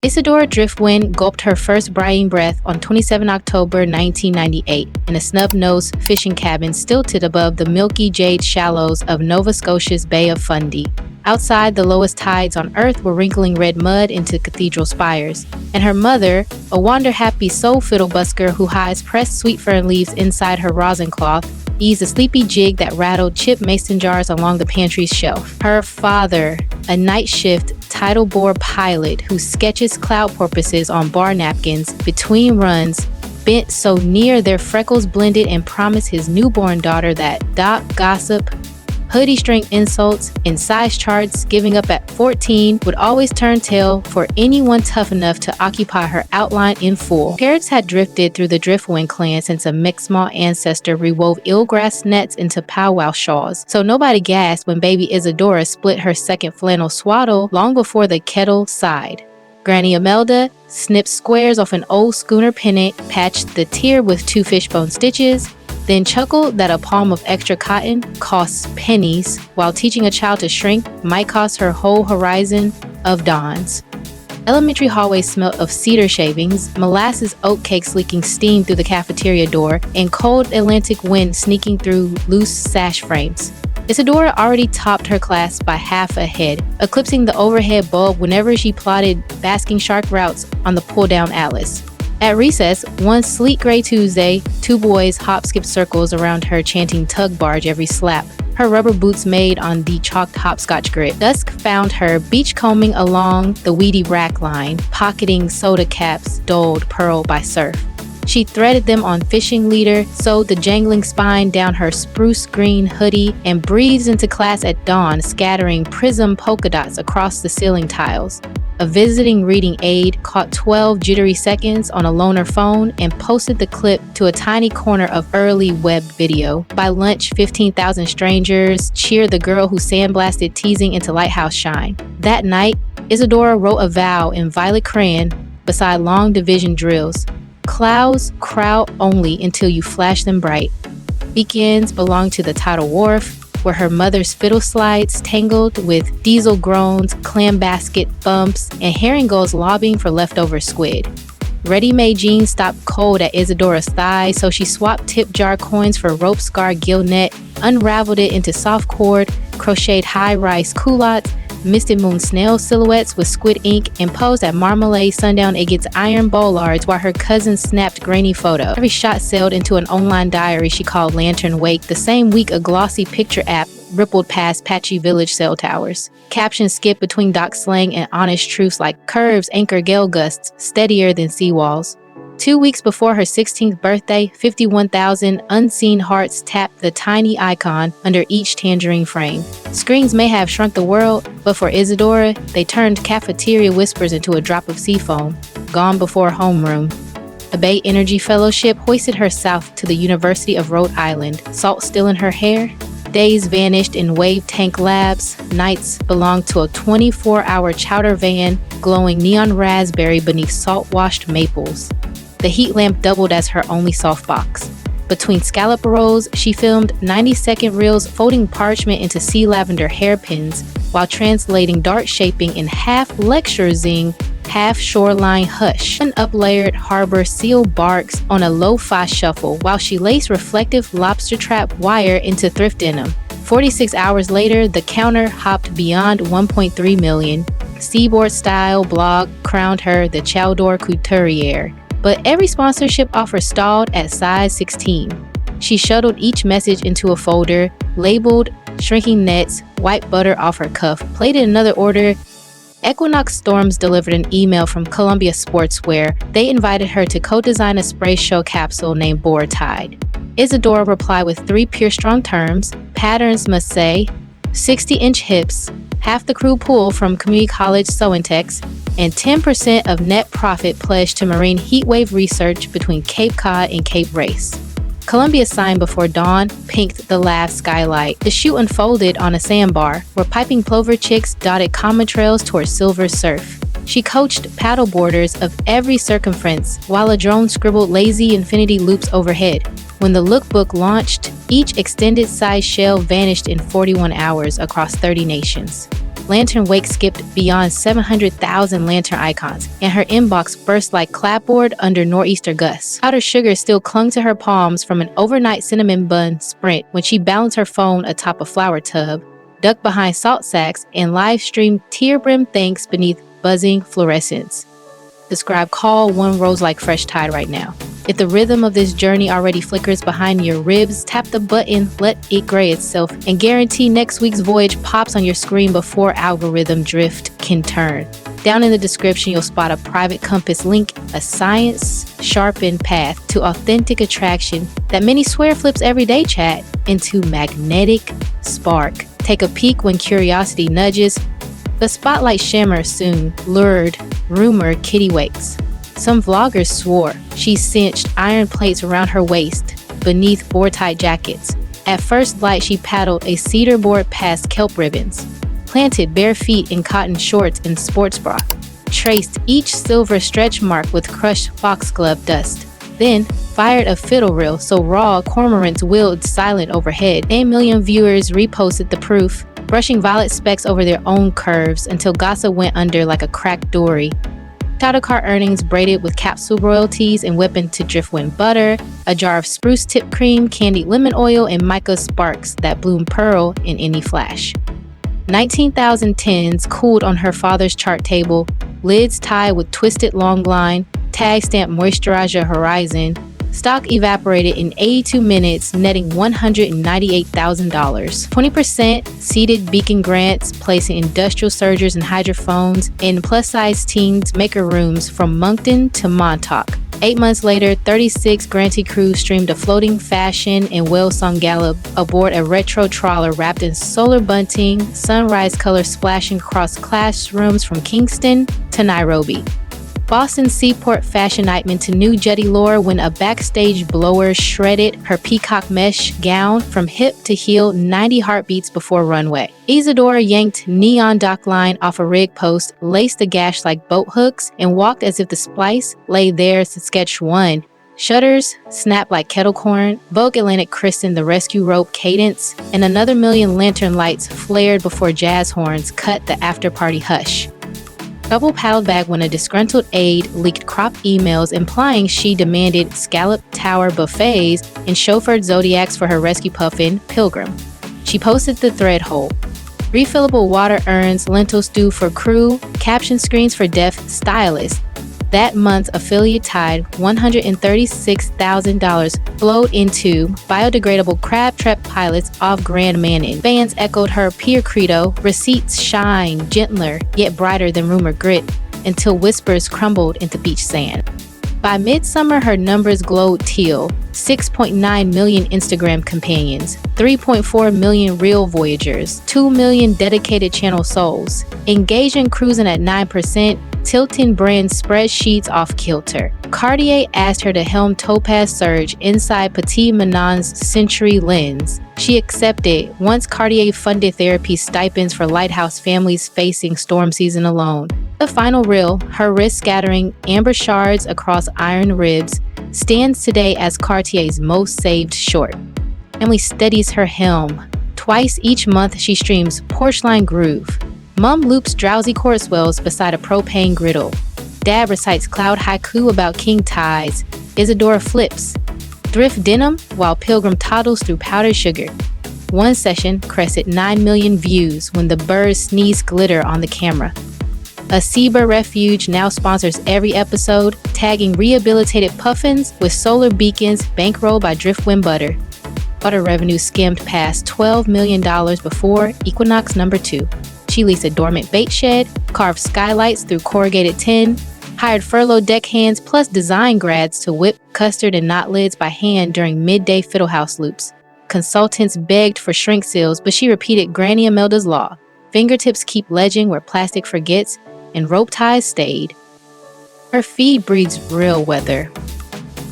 Isadora Driftwind gulped her first briny breath on 27 October 1998 in a snub-nosed fishing cabin stilted above the milky jade shallows of Nova Scotia's Bay of Fundy. Outside, the lowest tides on Earth were wrinkling red mud into cathedral spires, and her mother, a wander-happy soul fiddle busker who hides pressed sweet fern leaves inside her rosin cloth, eased a sleepy jig that rattled chipped mason jars along the pantry's shelf. Her father, a night shift tidal bore pilot who sketches cloud porpoises on bar napkins between runs, bent so near their freckles blended and promised his newborn daughter that doc gossip, hoodie string insults, and size charts giving up at 14 would always turn tail for anyone tough enough to occupy her outline in full. Parrots had drifted through the Driftwind clan since a Mi'kmaq ancestor rewove eelgrass nets into powwow shawls, so nobody gasped when baby Isadora split her second flannel swaddle long before the kettle sighed. Granny Imelda snipped squares off an old schooner pennant, patched the tear with 2 fishbone stitches, then chuckled that a palm of extra cotton costs pennies, while teaching a child to shrink might cost her whole horizon of dawns. Elementary hallways smelt of cedar shavings, molasses oat cakes leaking steam through the cafeteria door, and cold Atlantic wind sneaking through loose sash frames. Isadora already topped her class by half a head, eclipsing the overhead bulb whenever she plotted basking shark routes on the pull-down atlas. At recess, one sleek gray Tuesday, 2 boys hop-skipped circles around her chanting tug barge every slap, her rubber boots made on the chalked hopscotch grit. Dusk found her beachcombing along the weedy rack line, pocketing soda caps dulled pearl by surf. She threaded them on fishing leader, sewed the jangling spine down her spruce green hoodie, and breezed into class at dawn, scattering prism polka dots across the ceiling tiles. A visiting reading aide caught 12 jittery seconds on a loaner phone and posted the clip to a tiny corner of early web video. By lunch, 15,000 strangers cheered the girl who sandblasted teasing into lighthouse shine. That night, Isadora wrote a vow in violet crayon beside long division drills. Clouds crowd only until you flash them bright. Weekends belong to the tidal wharf, where her mother's fiddle slides tangled with diesel groans, clam basket bumps, and herring gulls lobbying for leftover squid. Ready-made jeans stopped cold at Isadora's thighs, so she swapped tip jar coins for rope scar gill net, unraveled it into soft cord, crocheted high-rise culottes, misted moon snail silhouettes with squid ink, and posed at marmalade sundown against iron bollards while her cousin snapped grainy photo. Every shot sailed into an online diary she called Lantern Wake. The same week, a glossy picture app rippled past patchy village cell towers. Captions skipped between dock slang and honest truths like curves anchor gale gusts, steadier than seawalls. 2 weeks before her 16th birthday, 51,000 unseen hearts tapped the tiny icon under each tangerine frame. Screens may have shrunk the world, but for Isadora, they turned cafeteria whispers into a drop of seafoam, gone before homeroom. A Bay Energy Fellowship hoisted her south to the University of Rhode Island, salt still in her hair. Days vanished in wave tank labs, nights belonged to a 24-hour chowder van glowing neon raspberry beneath salt-washed maples. The heat lamp doubled as her only softbox. Between scallop rolls, she filmed 90-second reels folding parchment into sea lavender hairpins while translating dart shaping in half lecture zing, half shoreline hush. An up-layered harbor seal barks on a lo-fi shuffle while she laced reflective lobster trap wire into thrift denim. 46 hours later, the counter hopped beyond 1.3 million. Seaboard Style blog crowned her the Chowdor Couturier. But every sponsorship offer stalled at size 16. She shuttled each message into a folder, labeled shrinking nets, white butter off her cuff, plated another order. Equinox Storms delivered an email from Columbia Sportswear. They invited her to co-design a spray show capsule named Board Tide. Isadora replied with 3 pure-strong terms: patterns must say, 60-inch hips, half the crew pool from community college sewing techs, and 10% of net profit pledged to marine heatwave research between Cape Cod and Cape Race. Columbia signed before dawn, pinked the last skylight. The shoot unfolded on a sandbar, where piping plover chicks dotted common trails toward silver surf. She coached paddleboarders of every circumference, while a drone scribbled lazy infinity loops overhead. When the lookbook launched, each extended size shell vanished in 41 hours across 30 nations. Lantern Wake skipped beyond 700,000 lantern icons, and her inbox burst like clapboard under nor'easter gusts. Powdered sugar still clung to her palms from an overnight cinnamon bun sprint when she balanced her phone atop a flour tub, ducked behind salt sacks, and live-streamed tear-brimmed thanks beneath buzzing fluorescence. Describe call one rose like fresh tide right now. If the rhythm of this journey already flickers behind your ribs, tap the button, let it gray itself, and guarantee next week's voyage pops on your screen before algorithm drift can turn. Down in the description, you'll spot a private compass link, a science-sharpened path to authentic attraction that many swear flips everyday chat into magnetic spark. Take a peek when curiosity nudges. The spotlight shimmers soon, lured, rumor kitty wakes. Some vloggers swore she cinched iron plates around her waist beneath board-tight jackets. At first light, she paddled a cedar board past kelp ribbons, planted bare feet in cotton shorts and sports bra, traced each silver stretch mark with crushed foxglove dust, then fired a fiddle reel so raw cormorants wheeled silent overhead. 10 million viewers reposted the proof, brushing violet specks over their own curves until gossip went under like a cracked dory. Title card earnings braided with capsule royalties and whipping to Driftwind butter, a jar of spruce tip cream, candied lemon oil, and mica sparks that bloom pearl in any flash. 19,010s cooled on her father's chart table, lids tied with twisted long line, tag stamp moisturizer horizon. Stock evaporated in 82 minutes, netting $198,000. 20% seeded beacon grants, placing industrial surgers and hydrophones in plus-size teens' maker rooms from Moncton to Montauk. 8 months later, 36 grantee crews streamed a floating fashion and well-sung gallop aboard a retro trawler wrapped in solar bunting, sunrise colors splashing across classrooms from Kingston to Nairobi. Boston Seaport fashion nightman to New Jetty lore when a backstage blower shredded her peacock mesh gown from hip to heel 90 heartbeats before runway. Isadora yanked neon dock line off a rig post, laced the gash like boat hooks, and walked as if the splice lay there to sketch one. Shutters snapped like kettle corn, Vogue Atlantic christened the rescue rope cadence, and another million lantern lights flared before jazz horns cut the after-party hush. Trouble paddled back when a disgruntled aide leaked cropped emails implying she demanded scallop tower buffets and chauffeured zodiacs for her rescue puffin, Pilgrim. She posted the thread hole. Refillable water urns, lentil stew for crew, caption screens for deaf stylists. That month's affiliate tide, $136,000, flowed into biodegradable crab trap pilots off Grand Manon. Fans echoed her peer credo, receipts shine gentler yet brighter than rumor grit, until whispers crumbled into beach sand. By midsummer, her numbers glowed teal, 6.9 million Instagram companions, 3.4 million real voyagers, 2 million dedicated channel souls, engaging cruising at 9%, tilting brand spreadsheets off kilter. Cartier asked her to helm Topaz Surge inside Petit Manon's Century lens. She accepted once Cartier funded therapy stipends for lighthouse families facing storm season alone. The final reel, her wrist scattering amber shards across iron ribs, stands today as Cartier's most saved short. Emily steadies her helm. Twice each month she streams Porcelain Groove. Mom loops drowsy chord swells beside a propane griddle. Dad recites cloud haiku about king tides. Isadora flips. Thrift denim while Pilgrim toddles through powdered sugar. One session crested 9 million views when the birds sneezed glitter on the camera. A Seabird refuge now sponsors every episode, tagging rehabilitated puffins with solar beacons bankrolled by Driftwind butter. Butter revenue skimmed past $12 million before Equinox number 2. She leased a dormant bait shed, carved skylights through corrugated tin, hired furloughed deckhands plus design grads to whip custard and knot lids by hand during midday fiddlehouse loops. Consultants begged for shrink seals, but she repeated Granny Imelda's law. Fingertips keep ledging where plastic forgets, and rope ties stayed. Her feed breeds real weather.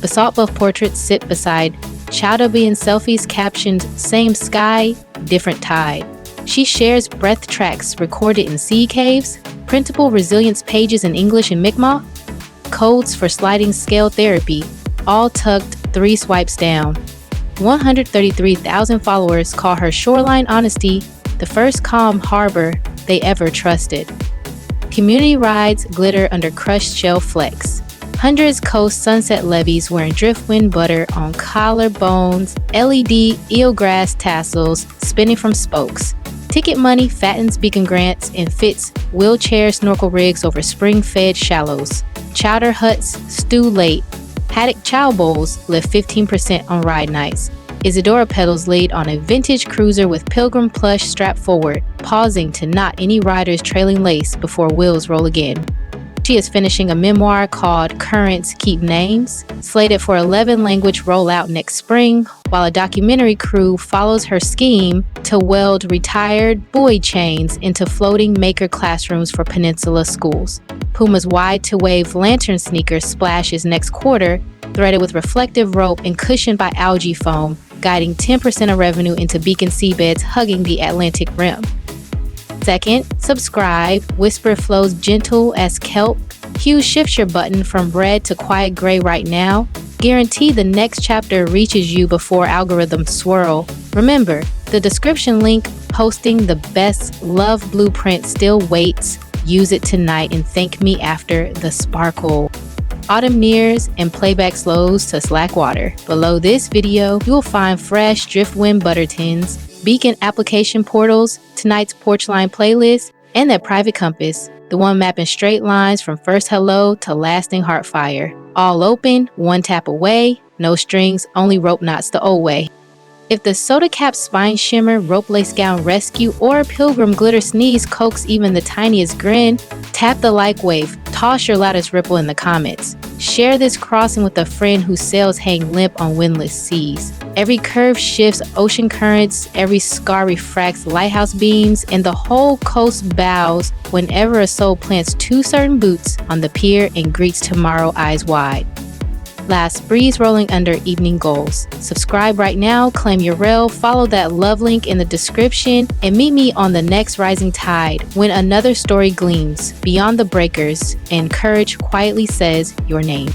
Basalt buff portraits sit beside Chowdabian selfies captioned same sky, different tide. She shares breath tracks recorded in sea caves, printable resilience pages in English and Mi'kmaq, codes for sliding scale therapy, all tucked 3 swipes down. 133,000 followers call her shoreline honesty the first calm harbor they ever trusted. Community rides glitter under crushed shell flecks. Hundreds coast sunset levees wearing driftwind butter on collarbones, LED eelgrass tassels spinning from spokes. Ticket money fattens beacon grants and fits wheelchair snorkel rigs over spring-fed shallows. Chowder huts stew late. Haddock chow bowls lift 15% on ride nights. Isadora pedals lead on a vintage cruiser with pilgrim plush strapped forward, pausing to knot any rider's trailing lace before wheels roll again. She is finishing a memoir called Currents Keep Names, slated for 11-language rollout next spring, while a documentary crew follows her scheme to weld retired buoy chains into floating maker classrooms for peninsula schools. Puma's wide-to-wave lantern sneaker splashes next quarter, threaded with reflective rope and cushioned by algae foam, guiding 10% of revenue into beacon seabeds hugging the Atlantic rim. Second, subscribe. Whisper flows gentle as kelp. Hue shifts your button from red to quiet gray right now. Guarantee the next chapter reaches you before algorithms swirl. Remember, the description link posting the best love blueprint still waits. Use it tonight and thank me after the sparkle. Autumn nears and playback slows to slack water. Below this video, you will find fresh driftwind butter tins, beacon application portals, tonight's porch line playlist, and that private compass, the one mapping straight lines from first hello to lasting heart fire. All open, one tap away, no strings, only rope knots the old way. If the soda cap spine shimmer, rope lace gown rescue, or pilgrim glitter sneeze coax even the tiniest grin, tap the like wave, toss your loudest ripple in the comments. Share this crossing with a friend whose sails hang limp on windless seas. Every curve shifts ocean currents, every scar refracts lighthouse beams, and the whole coast bows whenever a soul plants two certain boots on the pier and greets tomorrow eyes wide. Last, breeze rolling under evening goals. Subscribe right now, claim your rel, follow that love link in the description, and meet me on the next rising tide when another story gleams beyond the breakers and courage quietly says your name.